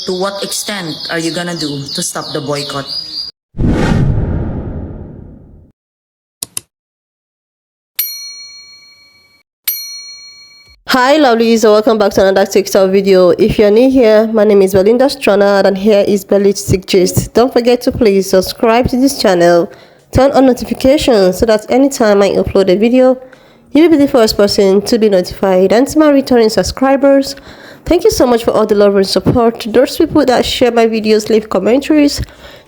To what extent are you gonna do to stop the boycott? Hi lovelies, welcome back to another TikTok video. If you're new here, my name is Belinda Stronard and here is Belich Gist. Don't forget to please subscribe to this channel, turn on notifications so that anytime I upload a video, you will be the first person to be notified. And to my returning subscribers, thank you so much for all the love and support. To those people that share my videos, leave commentaries,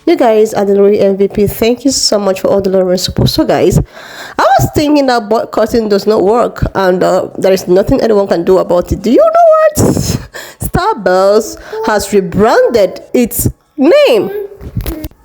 you guys are the real MVP. Thank you so much for all the love and support. So guys, I was thinking that boycotting does not work and there is nothing anyone can do about it. Do you know what? Starbucks has rebranded its name.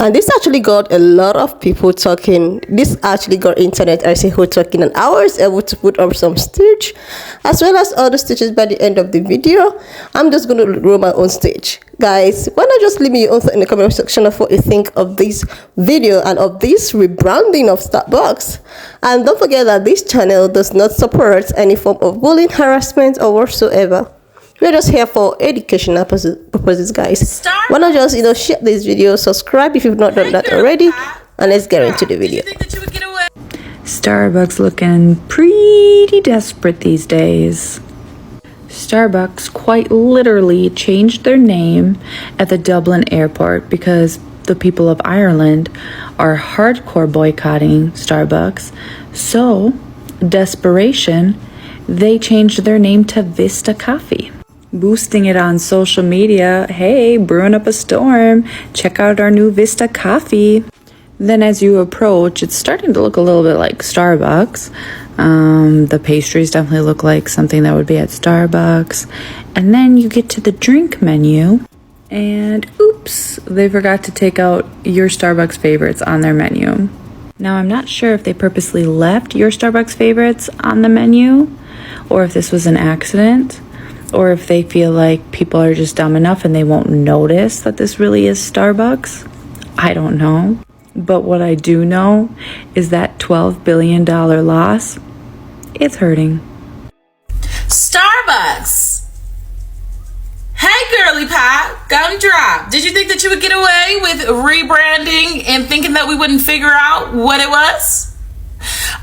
And this actually got a lot of people talking. This actually got internet as a whole talking, and I was able to put up some stitch as well as other stitches by the end of the video. I'm just going to roll my own stitch. Guys, why not just leave me your own thought in the comment section of what you think of this video and of this rebranding of Starbucks. And don't forget that this channel does not support any form of bullying, harassment or whatsoever. We're just here for educational purposes, guys. Why not just share this video, subscribe if you've not done that already, and let's get into the video. Starbucks looking pretty desperate these days. Starbucks quite literally changed their name at the Dublin airport because the people of Ireland are hardcore boycotting Starbucks. So, desperation, they changed their name to Vista Coffee. Boosting it on social media. Hey, brewing up a storm. Check out our new Vista Coffee. Then as you approach, it's starting to look a little bit like Starbucks. The pastries definitely look like something that would be at Starbucks. And then you get to the drink menu. And oops, they forgot to take out your Starbucks favorites on their menu. Now, I'm not sure if they purposely left your Starbucks favorites on the menu, or if this was an accident, or if they feel like people are just dumb enough and they won't notice that this really is Starbucks. I don't know. But what I do know is that $12 billion loss, it's hurting. Starbucks! Hey girly pop, gumdrop. Did you think that you would get away with rebranding and thinking that we wouldn't figure out what it was?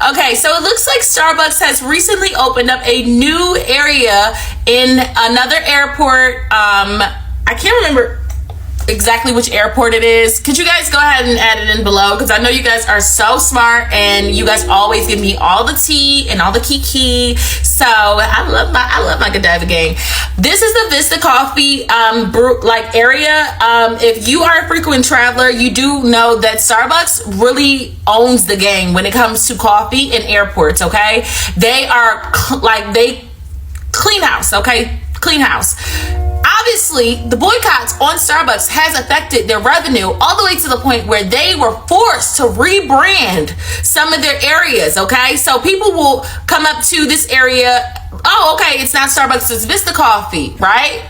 Okay, so it looks like Starbucks has recently opened up a new area in another airport. I can't remember exactly which airport it is. Could you guys go ahead and add it in below? Because I know you guys are so smart and you guys always give me all the tea and all the kiki. So I love my Godiva gang. This is the Vista Coffee area. If you are a frequent traveler, you do know that Starbucks really owns the game when it comes to coffee in airports. Okay, they are they clean house. Okay, clean house. Obviously, the boycotts on Starbucks has affected their revenue all the way to the point where they were forced to rebrand some of their areas, okay? So people will come up to this area, oh, okay, it's not Starbucks, it's Vista Coffee, right?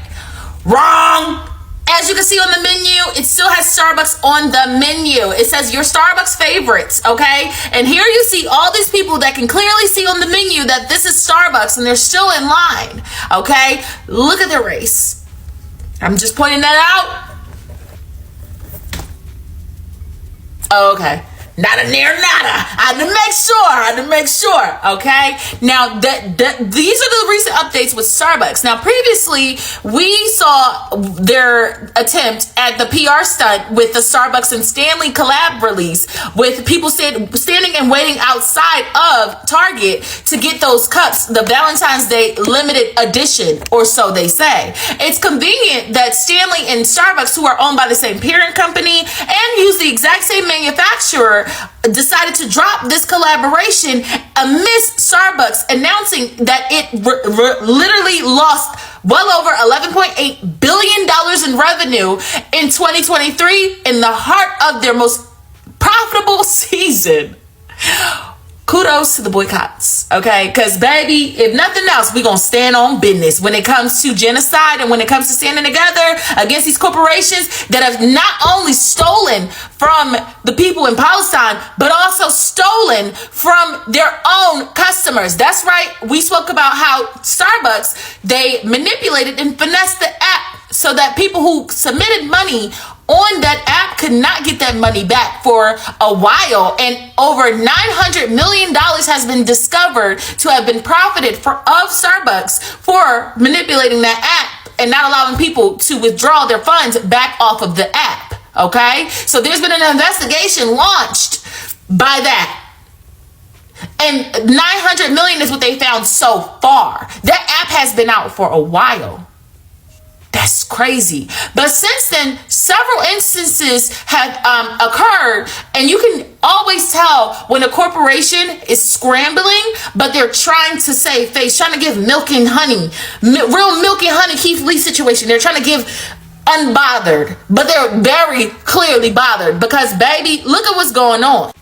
Wrong! As you can see on the menu, it still has Starbucks on the menu. It says your Starbucks favorites, okay? And here you see all these people that can clearly see on the menu that this is Starbucks and they're still in line, okay? Look at the race. I'm just pointing that out. Okay. Nada near nada. I had to make sure. Okay. Now these are the recent updates with Starbucks. Now previously we saw their attempt at the PR stunt with the Starbucks and Stanley collab release, with people standing and waiting outside of Target to get those cups, the Valentine's Day limited edition, or so they say. It's convenient that Stanley and Starbucks, who are owned by the same parent company and use the exact same manufacturer, decided to drop this collaboration amidst Starbucks announcing that it literally lost well over $11.8 billion in revenue in 2023 in the heart of their most profitable season. kudos to the boycotts, okay? Because, baby, if nothing else, we're going to stand on business when it comes to genocide and when it comes to standing together against these corporations that have not only stolen from the people in Palestine, but also stolen from their own customers. That's right. We spoke about how Starbucks, they manipulated and finessed the app so that people who submitted money on that app could not get that money back for a while, and over $900 million has been discovered to have been profited of Starbucks for manipulating that app and not allowing people to withdraw their funds back off of the app. Okay, so there's been an investigation launched by that, and 900 million is what they found so far. That app has been out for a while. That's crazy. But since then, several instances have occurred, and you can always tell when a corporation is scrambling, but they're trying to save face, trying to give milk and honey, real milk and honey Keith Lee situation. They're trying to give unbothered, but they're very clearly bothered because, baby, look at what's going on.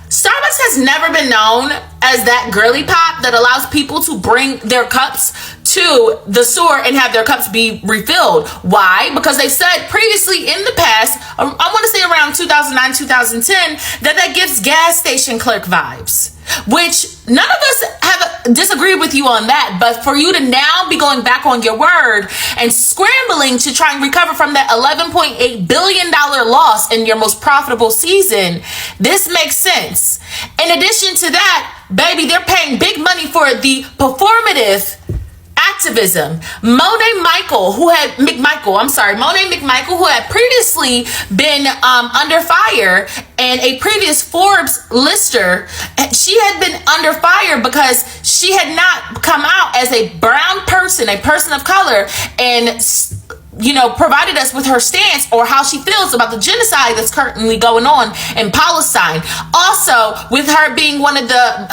Starbucks has never been known as that girly pop that allows people to bring their cups to the store and have their cups be refilled. Why? Because they've said previously in the past, I want to say around 2009, 2010, that gives gas station clerk vibes, which none of us have disagreed with you on that. But for you to now be going back on your word and scrambling to try and recover from that $11.8 billion loss in your most profitable season, this makes sense. In addition to that, baby, they're paying big money for the performative activism. Monet McMichael, who had previously been under fire, and a previous Forbes lister, she had been under fire because she had not come out as a brown person, a person of color, and provided us with her stance or how she feels about the genocide that's currently going on in Palestine. Also, with her being one of the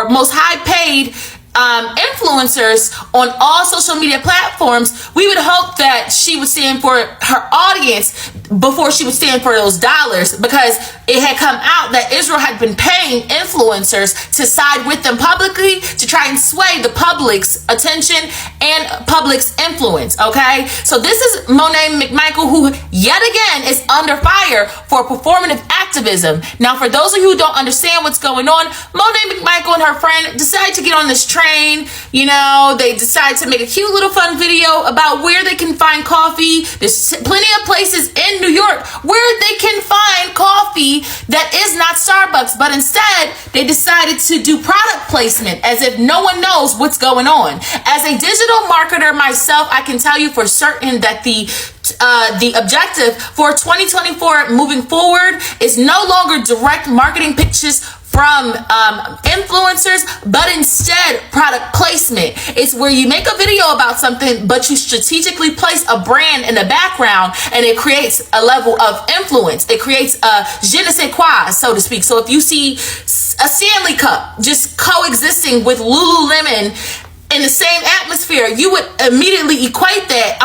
most high-paid influencers on all social media platforms, we would hope that she would stand for her audience before she would stand for those dollars, because it had come out that Israel had been paying influencers to side with them publicly to try and sway the public's attention and public's influence. Okay, so this is Monet McMichael, who yet again is under fire for performative activism. Now, for those of you who don't understand what's going on, Monet McMichael and her friend decided to get on this train. They decided to make a cute little fun video about where they can find coffee. There's plenty of places in New York where they can find coffee that is not Starbucks, but instead they decided to do product placement as if no one knows what's going on. As a digital marketer myself, I can tell you for certain that the objective for 2024 moving forward is no longer direct marketing pitches from influencers, but instead product placement. It's where you make a video about something, but you strategically place a brand in the background, and it creates a level of influence. It creates a je ne sais quoi, so to speak. So if you see a Stanley Cup just coexisting with Lululemon in the same atmosphere, you would immediately equate that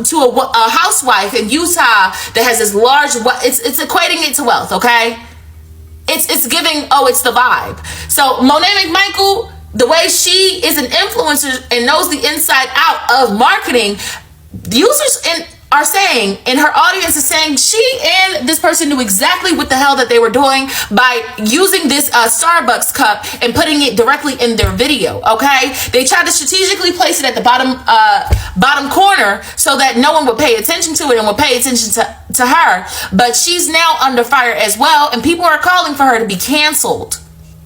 to a housewife in Utah that has this large, it's equating it to wealth, okay? It's giving, it's the vibe. So Monet McMichael, the way she is an influencer and knows the inside out of marketing, users are saying, and her audience is saying, she and this person knew exactly what the hell that they were doing by using this Starbucks cup and putting it directly in their video. Okay, they tried to strategically place it at the bottom corner so that no one would pay attention to it and would pay attention to her. But she's now under fire as well, and people are calling for her to be canceled.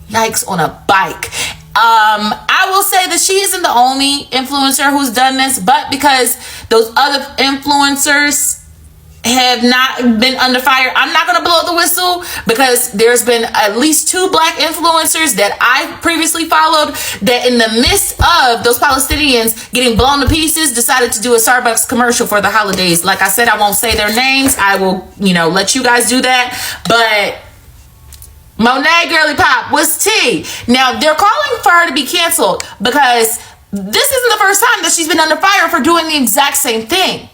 Yikes on a bike. I will say that she isn't the only influencer who's done this, but because those other influencers have not been under fire, I'm not going to blow the whistle, because there's been at least 2 black influencers that I previously followed that in the midst of those Palestinians getting blown to pieces decided to do a Starbucks commercial for the holidays. Like I said, I won't say their names. I will, let you guys do that. But Monet Girly Pop was tea. Now, they're calling for her to be canceled because this isn't the first time that she's been under fire for doing the exact same thing.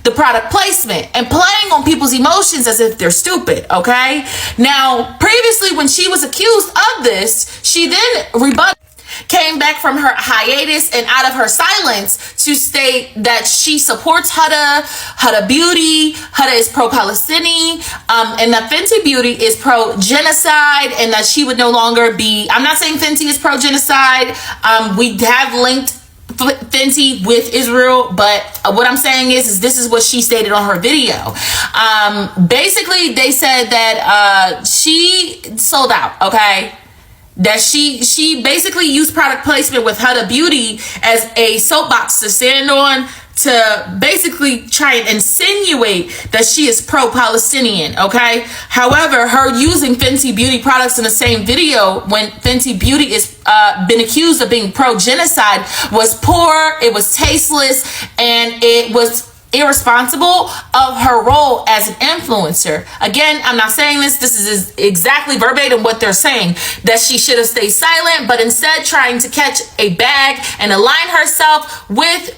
the product placement and playing on people's emotions as if they're stupid, okay? Now, previously when she was accused of this, she then came back from her hiatus and out of her silence to state that she supports Huda Beauty. Huda is pro-Palestinian, and that Fenty Beauty is pro-genocide, and that she would no longer be, I'm not saying Fenty is pro-genocide. We have linked Fenty with Israel, but what I'm saying is this is what she stated on her video. Basically, they said that she sold out, okay? That she basically used product placement with Huda Beauty as a soapbox to stand on to basically try and insinuate that she is pro-Palestinian, okay? However, her using Fenty Beauty products in the same video when Fenty Beauty is been accused of being pro-genocide was poor, it was tasteless, and it was irresponsible of her role as an influencer. Again, I'm not saying this is exactly verbatim what they're saying, that she should have stayed silent, but instead trying to catch a bag and align herself with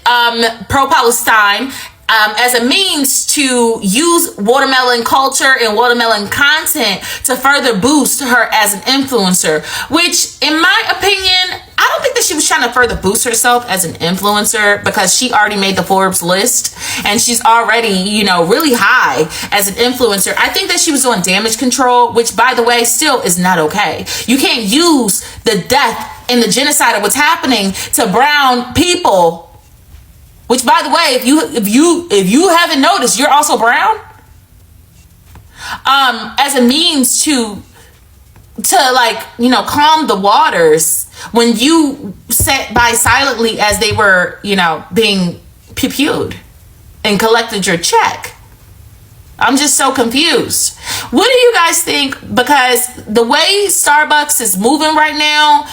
pro-Palestine as a means to use watermelon culture and watermelon content to further boost her as an influencer, which in my opinion, I don't think that she was trying to further boost herself as an influencer, because she already made the Forbes list and she's already, you know, really high as an influencer. I think that she was doing damage control, which by the way, still is not okay. You can't use the death and the genocide of what's happening to brown people. Which, by the way, if you haven't noticed, you're also brown. As a means to like, you know, calm the waters when you sat by silently as they were, you know, being pew-pewed and collected your check. I'm just so confused. What do you guys think? Because the way Starbucks is moving right now,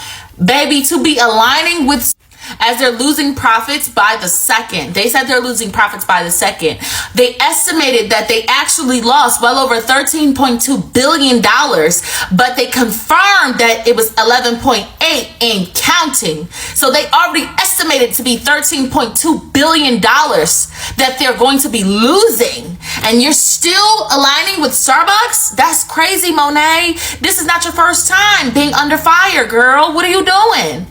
baby, to be aligning with, as they're losing profits by the second. They said they're losing profits by the second. They estimated that they actually lost well over $13.2 billion, but they confirmed that it was 11.8 and counting. So they already estimated to be $13.2 billion that they're going to be losing. And you're still aligning with Starbucks? That's crazy, Monet. This is not your first time being under fire, girl. What are you doing?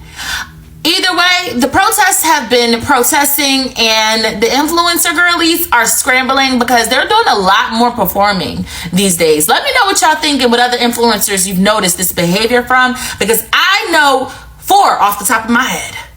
Either way, the protests have been protesting, and the influencer girlies are scrambling because they're doing a lot more performing these days. Let me know what y'all think and what other influencers you've noticed this behavior from, because I know 4 off the top of my head.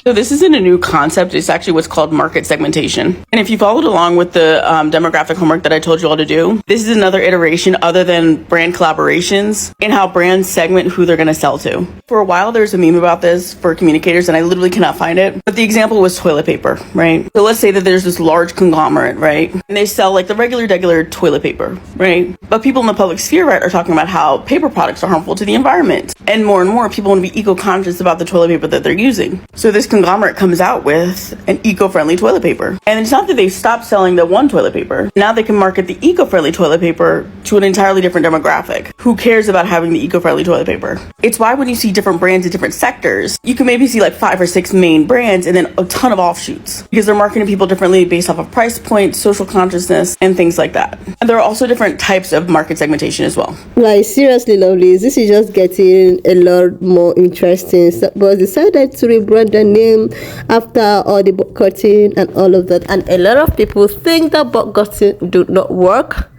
So this isn't a new concept. It's actually what's called market segmentation. And if you followed along with the demographic homework that I told you all to do, this is another iteration other than brand collaborations in how brands segment who they're going to sell to. For a while, there's a meme about this for communicators, and I literally cannot find it. But the example was toilet paper, right? So let's say that there's this large conglomerate, right? And they sell like the regular toilet paper, right? But people in the public sphere, right, are talking about how paper products are harmful to the environment. And more people want to be eco-conscious about the toilet paper that they're using. So this conglomerate comes out with an eco-friendly toilet paper. And it's not that they've stopped selling the one toilet paper. Now they can market the eco-friendly toilet paper to an entirely different demographic. Who cares about having the eco-friendly toilet paper? It's why when you see different brands in different sectors, you can maybe see like 5 or 6 main brands and then a ton of offshoots, because they're marketing people differently based off of price point, social consciousness, and things like that. And there are also different types of market segmentation as well. Like, seriously, lovely, this is just getting a lot more interesting. But decided to rebrand the name after all the boycotting and all of that, and a lot of people think that boycotting do not work.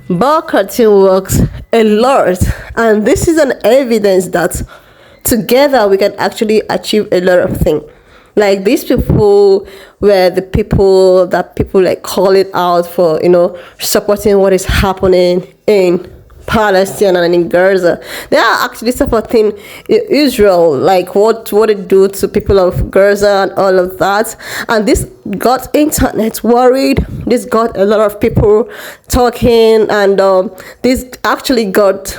Boycotting works a lot, and this is an evidence that together we can actually achieve a lot of things. Like, these people were the people that people like calling out for, you know, supporting what is happening in Palestine and in Gaza. They are actually supporting Israel, like what it do to people of Gaza and all of that. And this got internet worried. This got a lot of people talking, and this actually got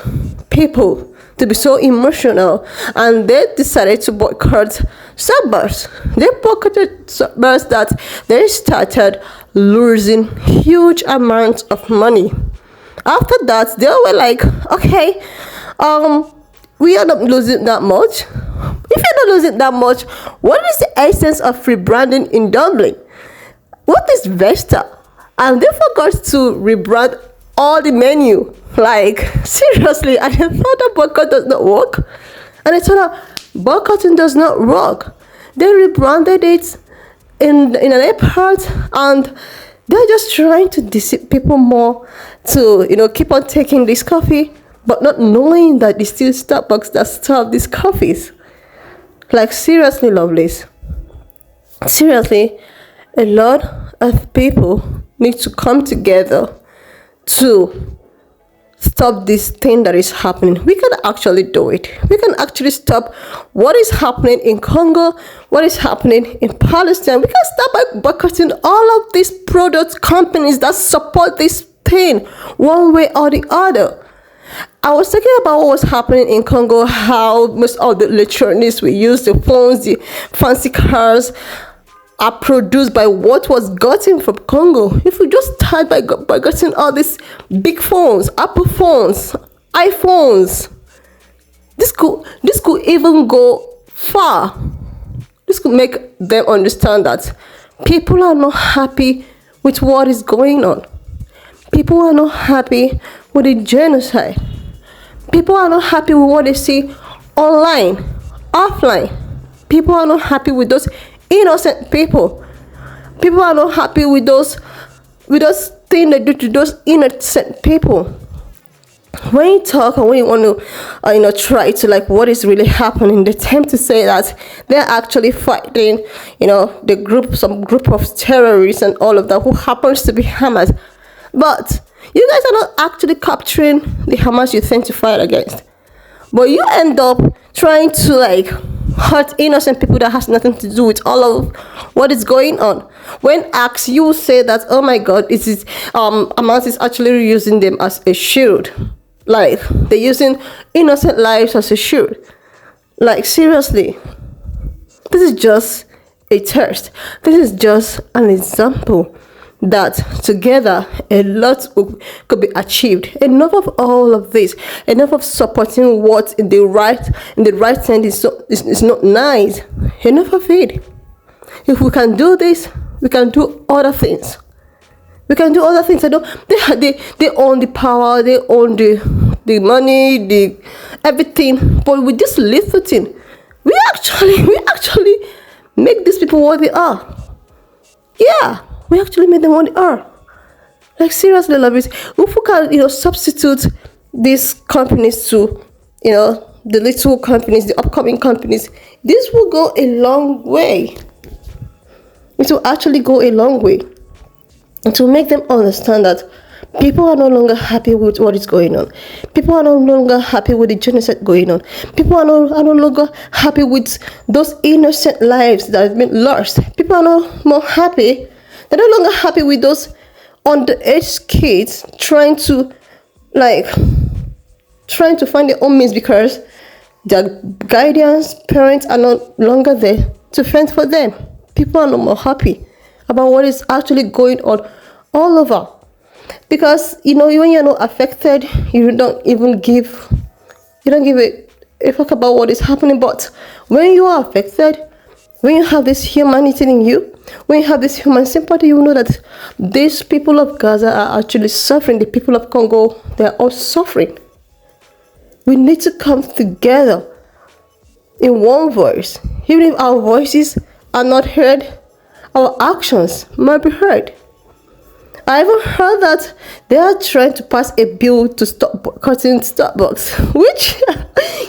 people to be so emotional, and they decided to boycott Starbucks. They boycotted Starbucks that they started losing huge amounts of money. After that, they were like, okay, we are not losing that much. If you're not losing that much, what is the essence of rebranding in Dublin? What is Vesta? And they forgot to rebrand all the menu. Like, seriously, and I thought that boycott does not work. And I thought that boycotting does not work. They rebranded it in an airport, and they're just trying to deceive people more to, keep on taking this coffee, but not knowing that it's still Starbucks that serve these coffees. Like, seriously, lovelies. Seriously, a lot of people need to come together to stop this thing that is happening. We can actually do it. We can actually stop what is happening in Congo, what is happening in Palestine. We can start by boycotting all of these product companies that support this thing one way or the other. I was thinking about what was happening in Congo, how most of the electronics we use, the phones, the fancy cars, are produced by what was gotten from Congo. If we just start by getting all these big phones, Apple phones, iPhones, this could even go far. This could make them understand that people are not happy with what is going on. People are not happy with the genocide. People are not happy with what they see online, offline. People are not happy with those innocent people. People are not happy with those things they do to those innocent people. When you talk and when you want to, try to like what is really happening, they tend to say that they're actually fighting, some group of terrorists and all of that who happens to be Hamas. But you guys are not actually capturing the Hamas you tend to fight against. But you end up trying to hurt innocent people that has nothing to do with all of what is going on. When asked, you say that, oh my God, Hamas is actually using them as a shield. Like, they're using innocent lives as a shield. Like, seriously, this is just a test. This is just an example that together a lot could be achieved. Enough of all of this. Enough of supporting what in the right sense is not nice. Enough of it. If we can do this, we can do other things. We can do other things. They own the power, they own the money, the everything. But with this little thing, we actually make these people what they are. Yeah. We actually made them what they are. Like, seriously, love it. If we can, substitute these companies to, the little companies, the upcoming companies, this will go a long way. It will actually go a long way. And to make them understand that people are no longer happy with what is going on. People are no longer happy with the genocide going on. People are no longer happy with those innocent lives that have been lost. People are no more happy. They're no longer happy with those underage kids trying to find their own means because their guardians, parents are no longer there to fend for them. People are no more happy about what is actually going on all over. Because, when you're not affected, you don't give a fuck about what is happening. But when you are affected, when you have this humanity in you, when you have this human sympathy, you know that these people of Gaza are actually suffering. The people of Congo, they are all suffering. We need to come together in one voice. Even if our voices are not heard, our actions might be heard. I even heard that they are trying to pass a bill to stop boycotting Starbucks, which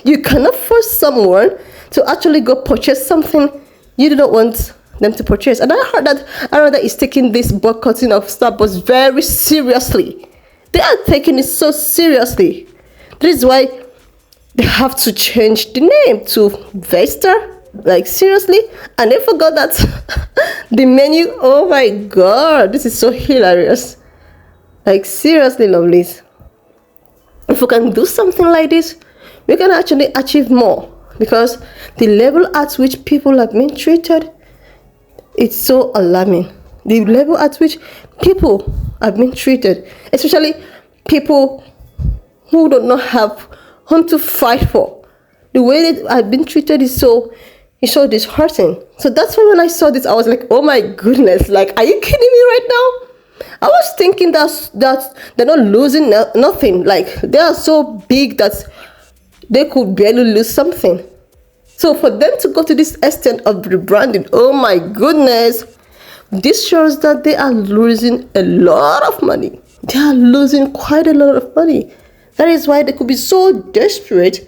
you cannot force someone to actually go purchase something you do not want them to purchase. And I heard that is taking this boycotting of Starbucks very seriously. They are taking it so seriously. That is why they have to change the name to Vesta. Like, seriously. And they forgot that the menu, oh my God, this is so hilarious. Like, seriously, lovelies. If we can do something like this, we can actually achieve more. Because the level at which people have been treated, it's so alarming. The level at which people have been treated, especially people who do not have whom to fight for. The way they have been treated is so disheartening. So that's why when I saw this, I was like, oh my goodness, like, are you kidding me right now? I was thinking that they're not losing nothing. Like, they are so big that they could barely lose something. So for them to go to this extent of rebranding, oh my goodness, this shows that they are losing a lot of money. They are losing quite a lot of money. That is why they could be so desperate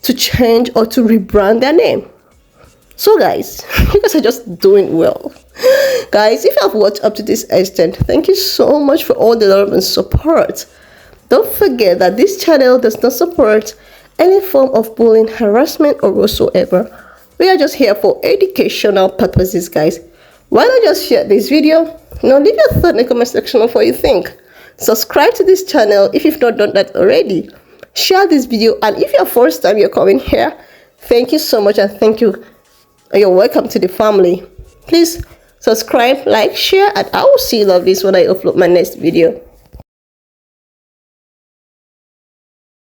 to change or to rebrand their name. So guys, you guys are just doing well. Guys, if you have watched up to this extent, thank you so much for all the love and support. Don't forget that this channel does not support any form of bullying, harassment, or whatsoever. We are just here for educational purposes, guys. Why not just share this video? Leave your thought in the comment section of what you think. Subscribe to this channel if you've not done that already. Share this video, and if you're first time you're coming here, thank you so much, and thank you. You're welcome to the family. Please subscribe, like, share, and I will see you lovelies when I upload my next video.